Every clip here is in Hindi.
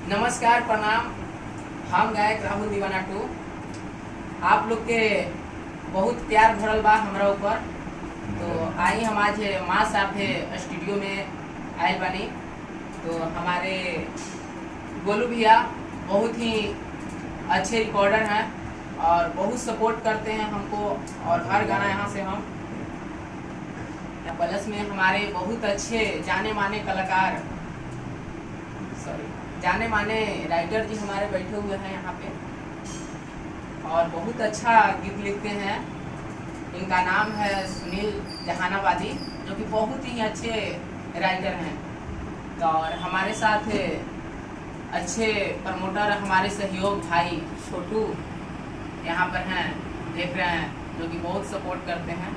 नमस्कार, प्रणाम। हम गायक राहुल दीवाना 2। आप लोग के बहुत प्यार भरल बा हमरा ऊपर, तो आई हम आज माँ साफे स्टूडियो में आए बानी। तो हमारे गोलू भैया बहुत ही अच्छे रिकॉर्डर हैं और बहुत सपोर्ट करते हैं हमको, और हर गाना यहाँ से हम प्लस में हमारे बहुत अच्छे जाने माने कलाकार, जाने माने राइटर जी हमारे बैठे हुए हैं यहाँ पे और बहुत अच्छा गीत लिखते हैं। इनका नाम है सुनील जहानाबादी, जो कि बहुत ही अच्छे राइटर हैं। तो और हमारे साथ अच्छे प्रमोटर हमारे सहयोग भाई छोटू यहाँ पर हैं, देख रहे हैं, जो कि बहुत सपोर्ट करते हैं।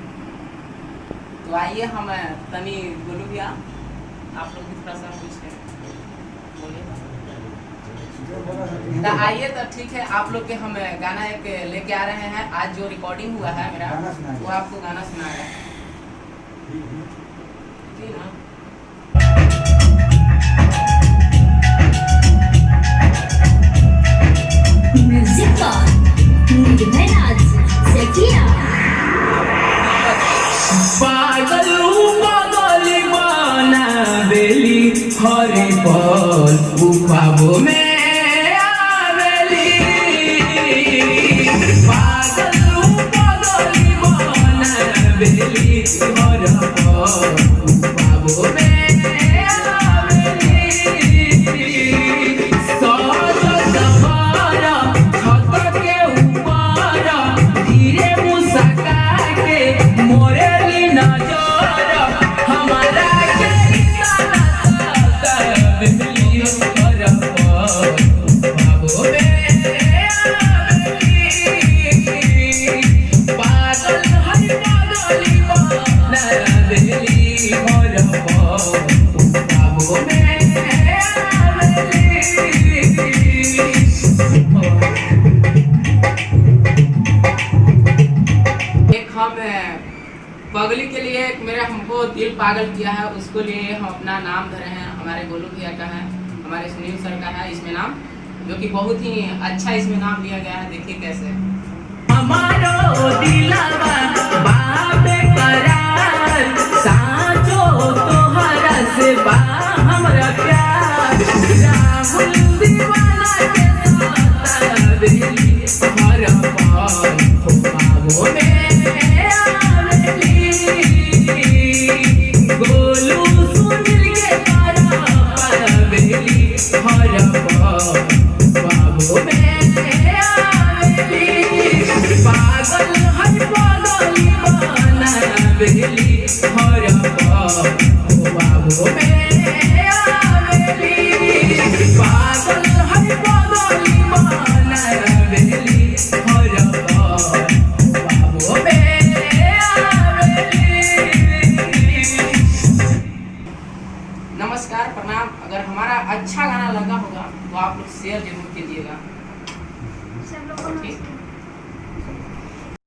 तो आइए हम तनी गोलू भैया आप लोग भी थोड़ा सा कुछ बोलिए। तो आइए, तो ठीक है, आप लोग के हम गाना एक लेके आ रहे हैं। आज जो रिकॉर्डिंग हुआ है मेरा, वो आपको गाना सुनाएगा, ठीक ना? म्यूजिक पागल पागल बनावेली हरि पल ख्वाबों में आवेली। पागल पागल बनावेली हरि पल ख्वाबों में पगली के लिए मेरा हमको दिल पागल किया है, उसको लिए हम अपना नाम धरे हैं। हमारे गोलू भैया का है, हमारे सुनील सर का है इसमें नाम, जो कि बहुत ही अच्छा इसमें नाम दिया गया है। देखिए कैसे हमारो दिलवा बाबे करार, साचो तोहरा से बा हमरा प्यार। राहुल दीवाना के साथ दिली हर पल ख्वाबों में नमस्कार, प्रणाम। अगर हमारा अच्छा गाना लगा होगा तो आप लोग शेयर जरूर कीजिएगा, ठीक?